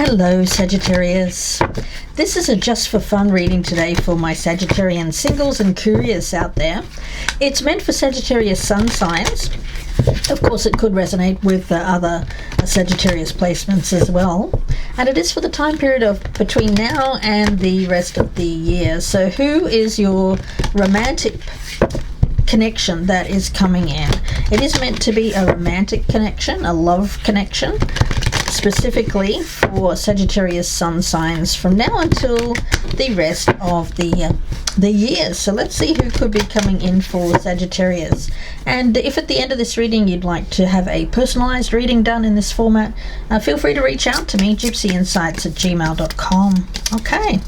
Hello Sagittarius. This is a just for fun reading today for my Sagittarian singles and curious out there. It's meant for Sagittarius sun signs. Of course it could resonate with other Sagittarius placements as well. And it is for the time period of between now and the rest of the year. So who is your romantic connection that is coming in? It is meant to be a romantic connection, a love connection, specifically for Sagittarius sun signs from now until the rest of the year. So let's see who could be coming in for Sagittarius. And if at the end of this reading you'd like to have a personalized reading done in this format, feel free to reach out to me, gypsyinsights@gmail.com. Okay,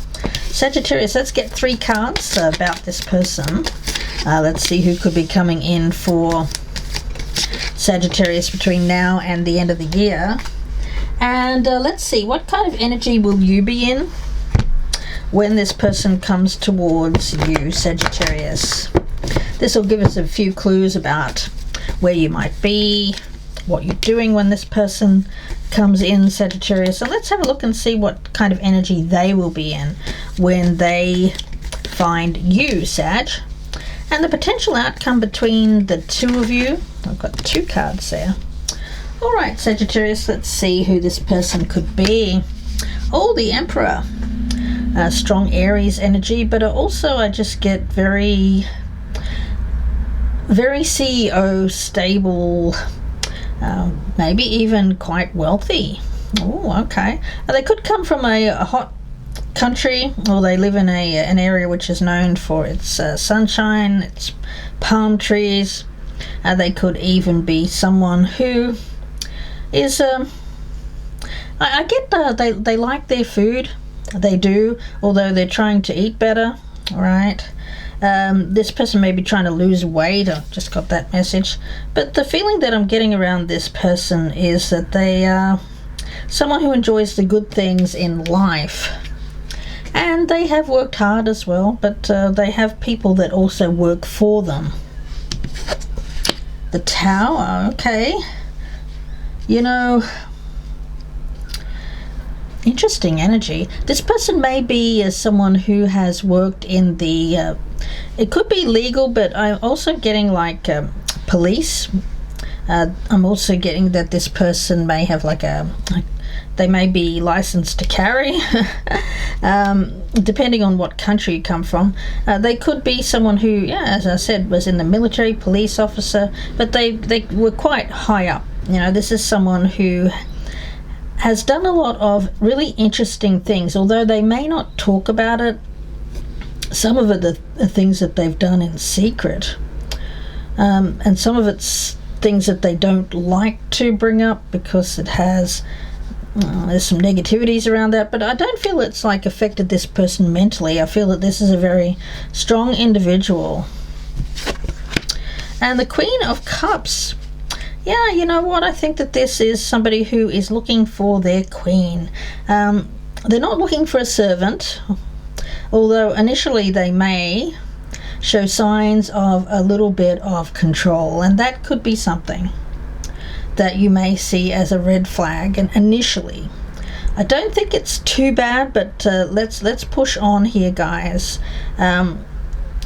Sagittarius, let's get 3 cards about this person. Let's see who could be coming in for Sagittarius between now and the end of the year. And let's see, what kind of energy will you be in when this person comes towards you, Sagittarius? This will give us a few clues about where you might be, what you're doing when this person comes in, Sagittarius. So let's have a look and see what kind of energy they will be in when they find you, Sag. And the potential outcome between the two of you. I've got 2 cards there. All right, Sagittarius, let's see who this person could be. Oh, the Emperor. Strong Aries energy, but also I just get very CEO, stable, maybe even quite wealthy. Oh, okay. They could come from a hot country, or they live in an area which is known for its sunshine, its palm trees. They could even be someone who is I get they like their food. They do, although they're trying to eat better. All right, this person may be trying to lose weight. I just got that message, but the feeling that I'm getting around this person is that they are someone who enjoys the good things in life, and they have worked hard as well, but they have people that also work for them. The Tower. Okay. You know, interesting energy. This person may be someone who has worked in the, it could be legal, but I'm also getting like police. I'm also getting that this person may have they may be licensed to carry, depending on what country you come from. They could be someone who, yeah, as I said, was in the military, police officer, but they were quite high up. You know, this is someone who has done a lot of really interesting things, although they may not talk about it. Some of it are things that they've done in secret, and some of it's things that they don't like to bring up because it has there's some negativities around that, but I don't feel it's like affected this person mentally. I feel that this is a very strong individual. And the Queen of Cups. Yeah, you know what? I think that this is somebody who is looking for their queen. They're not looking for a servant, although initially they may show signs of a little bit of control, and that could be something that you may see as a red flag. And initially, I don't think it's too bad, but let's push on here, guys. Yeah,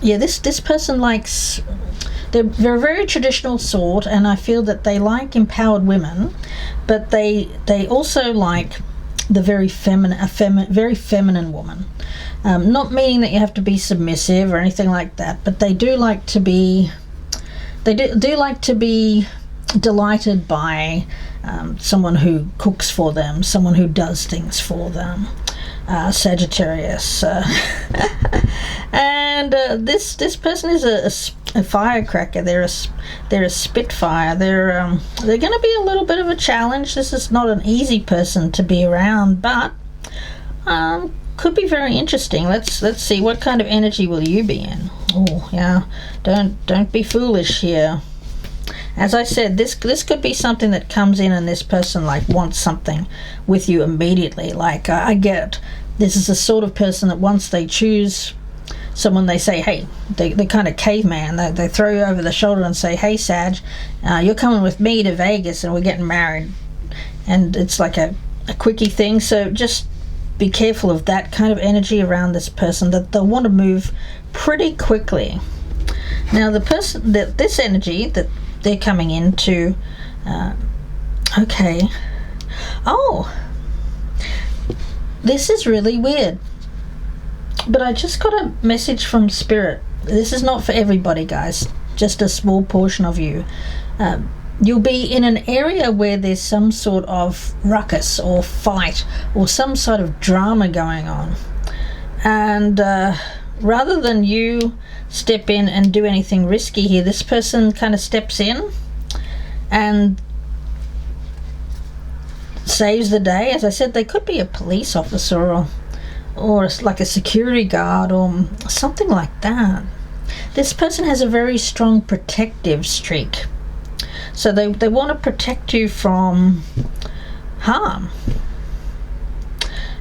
this person likes. They're a very traditional sort, and I feel that they like empowered women, but they also like the very feminine woman. Not meaning that you have to be submissive or anything like that, but they do like to be. They do like to be delighted by someone who cooks for them, someone who does things for them. Sagittarius, and this person is a firecracker. They're a spitfire. They're going to be a little bit of a challenge. This is not an easy person to be around, but could be very interesting. Let's see, what kind of energy will you be in? Oh yeah, don't be foolish here. As I said, this could be something that comes in and this person like wants something with you immediately. Like I get, this is the sort of person that once they choose someone, they say, hey, they're kind of caveman. They throw you over the shoulder and say, hey, Sag, you're coming with me to Vegas and we're getting married. And it's like a a quickie thing, so just be careful of that kind of energy around this person, that they'll want to move pretty quickly. Now the person, that this energy that they're coming into, okay, oh, this is really weird, but I just got a message from Spirit. This is not for everybody, guys, just a small portion of you. You'll be in an area where there's some sort of ruckus or fight or some sort of drama going on. And rather than you step in and do anything risky here, this person kind of steps in and saves the day. As I said, they could be a police officer or like a security guard or something like that. This person has a very strong protective streak. So they want to protect you from harm.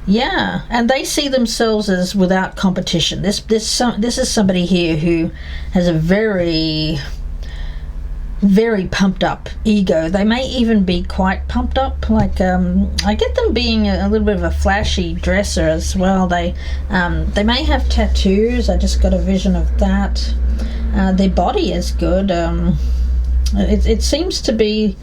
Yeah, and they see themselves as without competition. This is somebody here who has a very, very pumped up ego. They may even be quite pumped up. Like I get them being a little bit of a flashy dresser as well. They may have tattoos. I just got a vision of that. Their body is good. It seems to be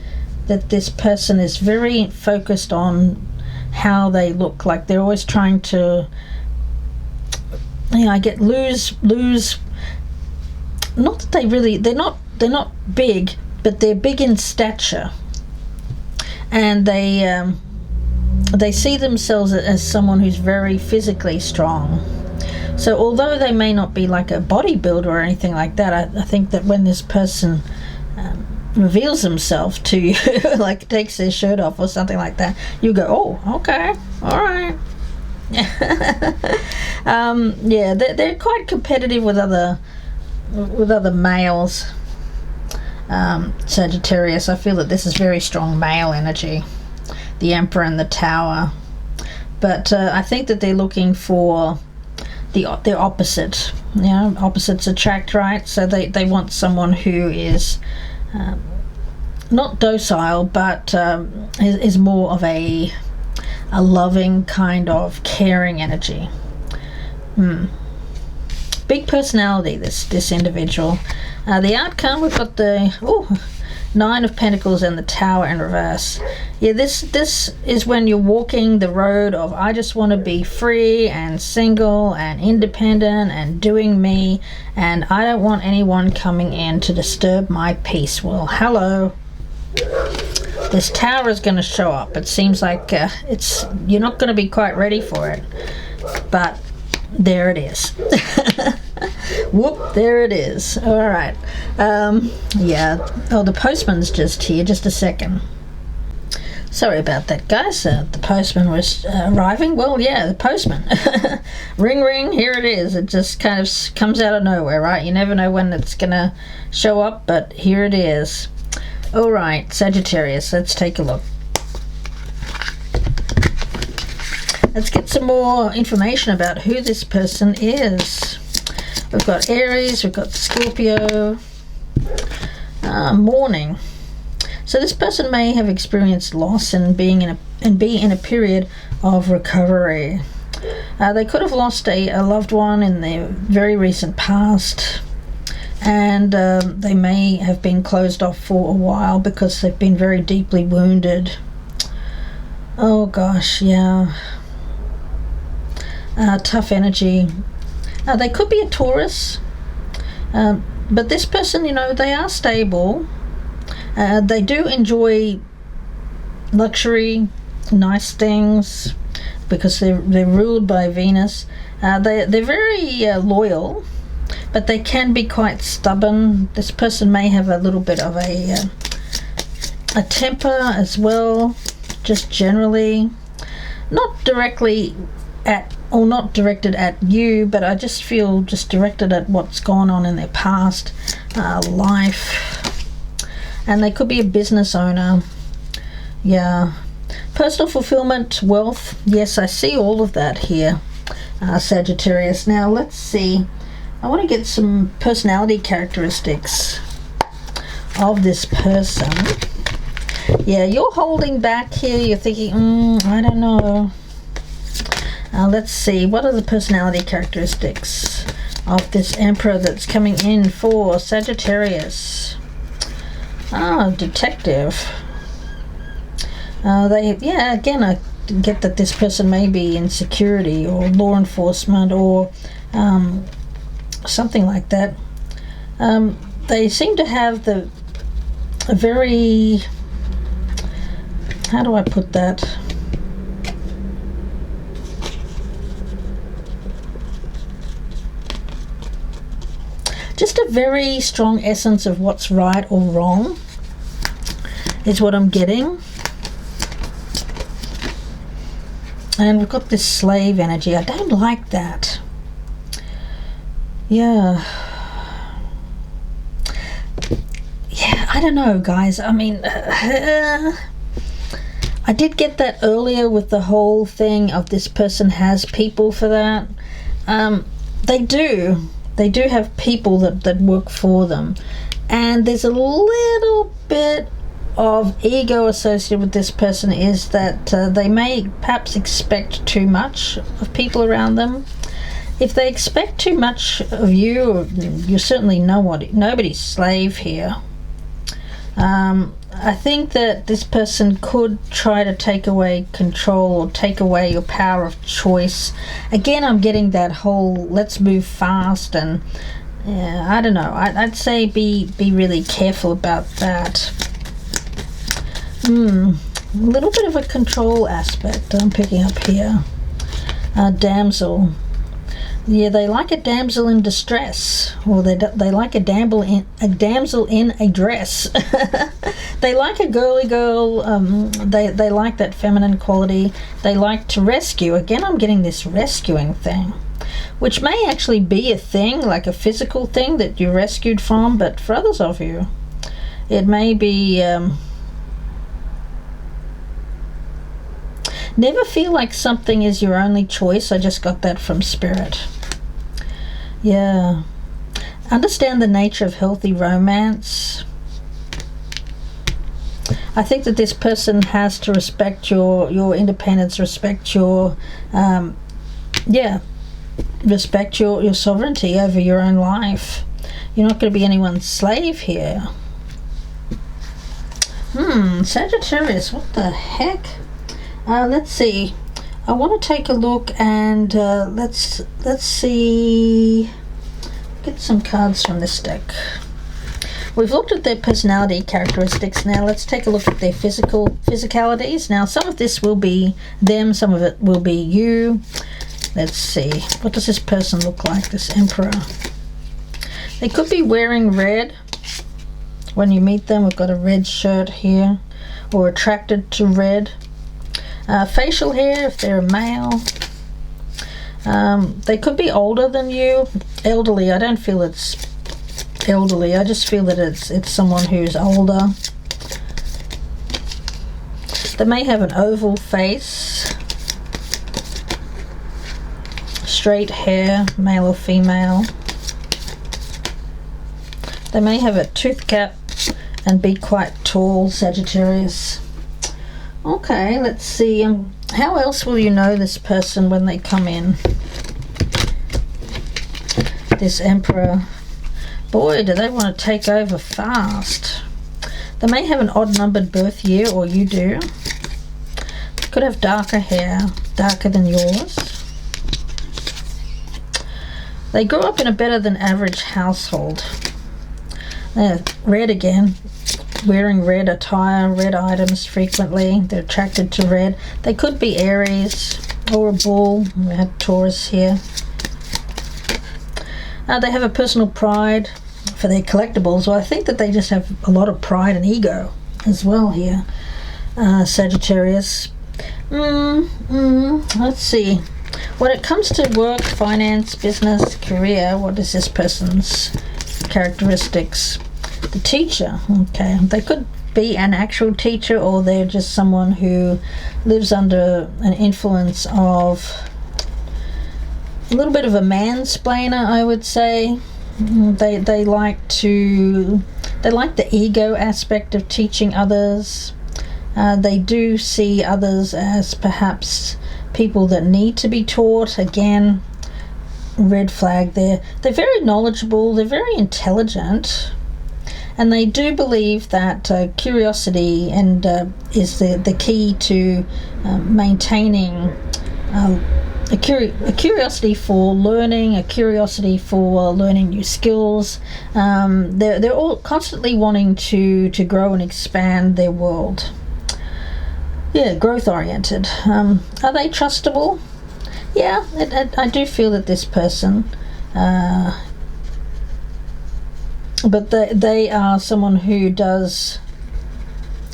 that this person is very focused on how they look. Like they're always trying to, I get lose. Not that they're not big, but they're big in stature, and they see themselves as someone who's very physically strong. So although they may not be like a bodybuilder or anything like that, I think that when this person reveals himself to you, like takes their shirt off or something like that, you go, oh, okay, all right. Yeah, they're quite competitive with other males. Sagittarius, I feel that this is very strong male energy, the Emperor and the Tower, but I think that they're looking for their opposite. Opposites attract, right? So they want someone who is not docile, but is more of a loving kind of caring energy. Big personality, this individual. The outcome, we've got the Nine of Pentacles and the Tower in reverse. Yeah, this is when you're walking the road of I just want to be free and single and independent and doing me, and I don't want anyone coming in to disturb my peace. Well, hello. This Tower is going to show up. It seems like you're not going to be quite ready for it, but there it is. Whoop, there it is. All right. Yeah. Oh, the postman's just here. Just a second. Sorry about that, guys. The postman was arriving. Well, yeah, the postman. Ring, ring. Here it is. It just kind of comes out of nowhere, right? You never know when it's going to show up, but here it is. All right, Sagittarius. Let's take a look. Let's get some more information about who this person is. We've got Aries, we've got Scorpio, Mourning. So this person may have experienced loss and be in a period of recovery. They could have lost a loved one in the very recent past, and they may have been closed off for a while because they've been very deeply wounded. Oh gosh, yeah. Tough energy. They could be a Taurus, but this person, they are stable. They do enjoy luxury, nice things, because they're ruled by Venus. They're very loyal, but they can be quite stubborn. This person may have a little bit of a temper as well, just generally. Not directly not directed at you, but I just feel just directed at what's gone on in their past life. And they could be a business owner. Yeah. Personal fulfillment, wealth. Yes, I see all of that here, Sagittarius. Now, let's see. I want to get some personality characteristics of this person. Yeah, you're holding back here. You're thinking, I don't know. Let's see. What are the personality characteristics of this Emperor that's coming in for Sagittarius? Detective. Again, I get that this person may be in security or law enforcement or something like that. They seem to have a very, how do I put that? Just a very strong essence of what's right or wrong is what I'm getting. And we've got this slave energy. I don't like that. Yeah, I don't know, guys. I mean, I did get that earlier with the whole thing of this person has people for that. They do have people that work for them, and there's a little bit of ego associated with this person, is that they may perhaps expect too much of people around them. If they expect too much of you, you're certainly nobody's slave here. I think that this person could try to take away control or take away your power of choice. Again, I'm getting that whole let's move fast, and I don't know. I'd say be really careful about that. A little bit of a control aspect I'm picking up here. Damsel. Yeah, they like a damsel in distress, or they like a damsel in a dress. They like a girly girl. They like that feminine quality. They like to rescue. Again, I'm getting this rescuing thing, which may actually be a thing, like a physical thing that you're rescued from. But for others of you, it may be. Never feel like something is your only choice. I just got that from Spirit. Yeah. Understand the nature of healthy romance. I think that this person has to respect your independence, respect your respect your sovereignty over your own life. You're not going to be anyone's slave here. Sagittarius, what the heck? Let's see. I want to take a look and let's see. Get some cards from this deck. We've looked at their personality characteristics. Now let's take a look at their physicalities. Now some of this will be them, some of it will be you. Let's see. What does this person look like, this Emperor? They could be wearing red. When you meet them, we've got a red shirt here, or attracted to red. Facial hair, if they're a male. They could be older than you. Elderly, I don't feel it's elderly. I just feel that it's someone who's older. They may have an oval face. Straight hair, male or female. They may have a tooth cap and be quite tall, Sagittarius. Okay, let's see. How else will you know this person when they come in? This Emperor. Boy, do they want to take over fast. They may have an odd-numbered birth year, or you do. They could have darker hair, darker than yours. They grew up in a better-than-average household. Red again. Wearing red attire, red items frequently. They're attracted to red. They could be Aries or a bull. We had Taurus here. They have a personal pride for their collectibles. Well, I think that they just have a lot of pride and ego as well here. Sagittarius. Let's see. When it comes to work, finance, business, career, what is this person's characteristics? The teacher. Okay, they could be an actual teacher, or they're just someone who lives under an influence of a little bit of a mansplainer, I would say. They like the ego aspect of teaching others. They do see others as perhaps people that need to be taught. Again, red flag there. They're very knowledgeable, they're very intelligent, and they do believe that curiosity is the key to maintaining a curiosity for learning, a curiosity for learning new skills. They're all constantly wanting to grow and expand their world. Yeah, growth oriented. Are they trustable? Yeah, I do feel that this person, but they are someone who does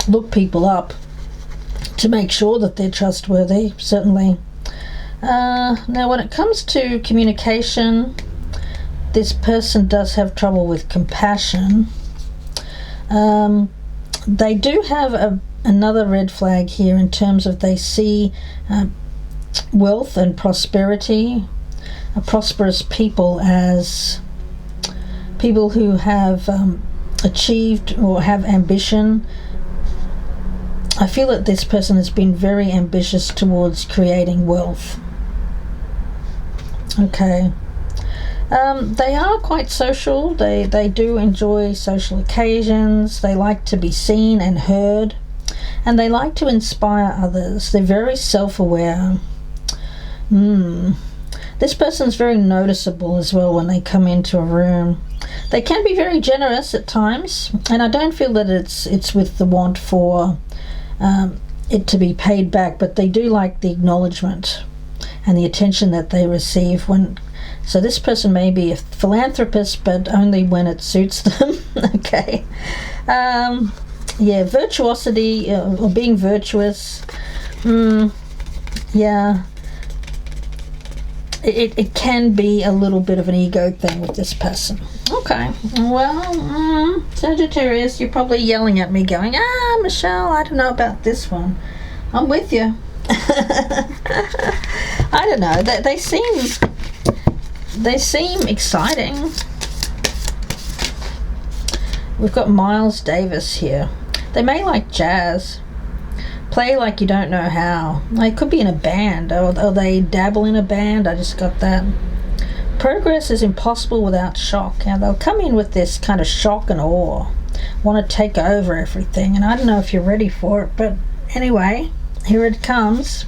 look people up to make sure that they're trustworthy, certainly. Now, when it comes to communication, this person does have trouble with compassion. They do have another red flag here in terms of they see wealth and prosperity, prosperous people as people who have achieved or have ambition. I feel that this person has been very ambitious towards creating wealth. Okay. They are quite social. They do enjoy social occasions. They like to be seen and heard, and they like to inspire others. They're very self-aware. This person's very noticeable as well when they come into a room. They can be very generous at times, and I don't feel that it's with the want for it to be paid back, but they do like the acknowledgement and the attention that they receive when. So this person may be a philanthropist, but only when it suits them. Okay. Yeah, virtuosity or being virtuous. Yeah. It can be a little bit of an ego thing with this person. Okay. Well, Sagittarius, you're probably yelling at me going, Michelle, I don't know about this one. I'm with you. I don't know. They seem exciting. We've got Miles Davis here. They may like jazz. Play like you don't know how. They could be in a band, or they dabble in a band. I just got that. Progress is impossible without shock. Now they'll come in with this kind of shock and awe, want to take over everything, and I don't know if you're ready for it, but anyway, here it comes.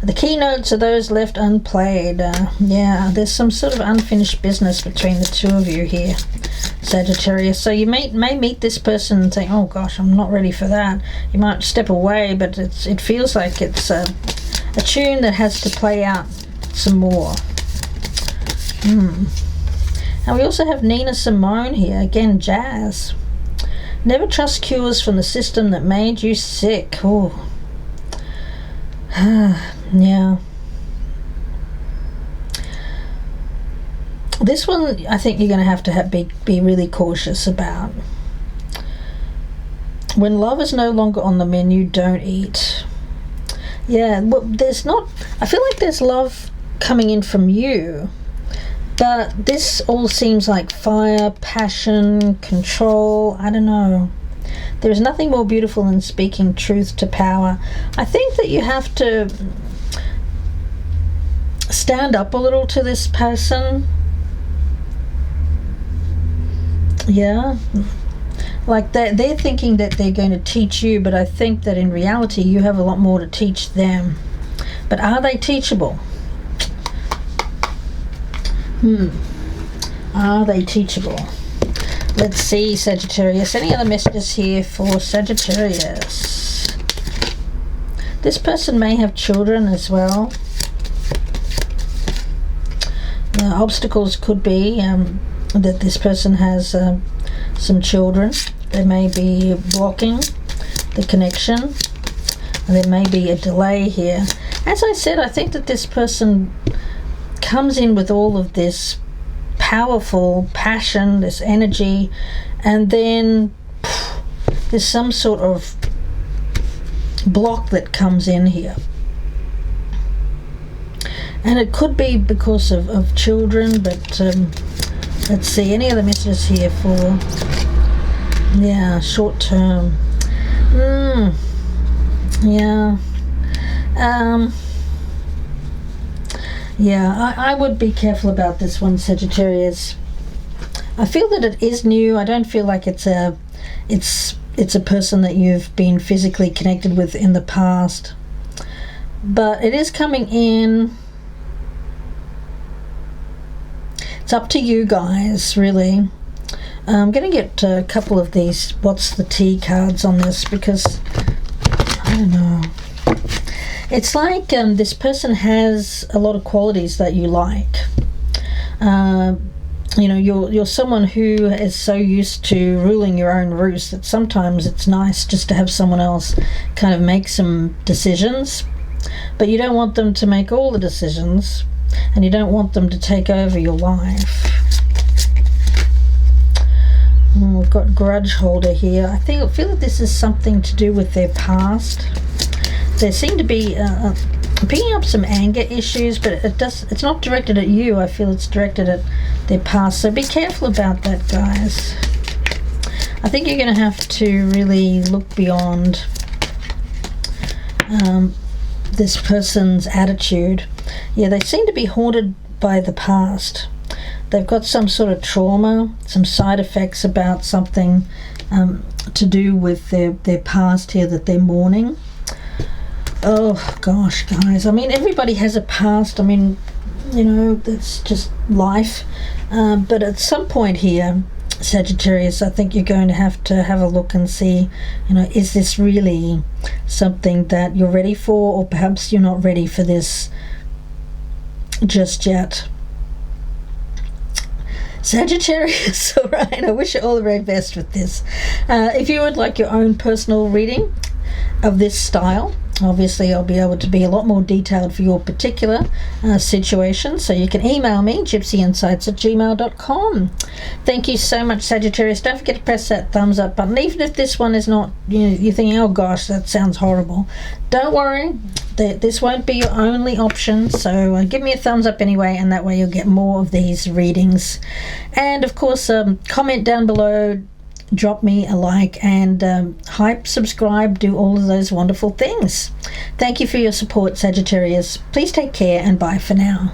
The keynotes are those left unplayed. Yeah, there's some sort of unfinished business between the two of you here, Sagittarius. So you may meet this person and think, oh gosh, I'm not ready for that. You might step away, but it feels like it's a tune that has to play out some more. Now we also have Nina Simone here. Again, jazz. Never trust cures from the system that made you sick. Oh. Yeah. This one, I think you're going to have be really cautious about. When love is no longer on the menu, don't eat. Yeah, well, I feel like there's love coming in from you, but this all seems like fire, passion, control. I don't know. There is nothing more beautiful than speaking truth to power. I think that you have to stand up a little to this person. Yeah. Like they're thinking that they're going to teach you, but I think that in reality you have a lot more to teach them. But are they teachable? Are they teachable? Let's see, Sagittarius. Any other messages here for Sagittarius? This person may have children as well. The obstacles could be that this person has some children. They may be blocking the connection. And there may be a delay here. As I said, I think that this person comes in with all of this powerful passion, this energy, and then there's some sort of block that comes in here. And it could be because of children, but let's see, any other messages here for, short term. Yeah. Yeah, I would be careful about this one, Sagittarius. I feel that it is new. I don't feel like it's a person that you've been physically connected with in the past. But it is coming in. It's up to you guys, really. I'm going to get a couple of these what's the tea cards on this, because I don't know. It's like this person has a lot of qualities that you like. You know, you're someone who is so used to ruling your own roost that sometimes it's nice just to have someone else kind of make some decisions. But you don't want them to make all the decisions, and you don't want them to take over your life. We've got grudge holder here. I feel that this is something to do with their past. There seem to be picking up some anger issues, but it's not directed at you. I feel it's directed at their past. So be careful about that, guys. I think you're going to have to really look beyond this person's attitude. Yeah, they seem to be haunted by the past. They've got some sort of trauma, some side effects about something to do with their past here that they're mourning. Oh gosh, guys, I mean, everybody has a past. I mean, you know, that's just life. But at some point here, Sagittarius, I think you're going to have a look and see, you know, is this really something that you're ready for, or perhaps you're not ready for this just yet. Sagittarius, all right, I wish you all the very best with this. If you would like your own personal reading of this style, obviously I'll be able to be a lot more detailed for your particular situation, so you can email me, gypsyinsights@gmail.com. Thank you so much, Sagittarius. Don't forget to press that thumbs up button, even if this one is not, you know, you're thinking, oh gosh, that sounds horrible. Don't worry, this won't be your only option, so give me a thumbs up anyway, and that way you'll get more of these readings. And of course, comment down below, drop me a like, and hype, subscribe, do all of those wonderful things. Thank you for your support, Sagittarius. Please take care, and bye for now.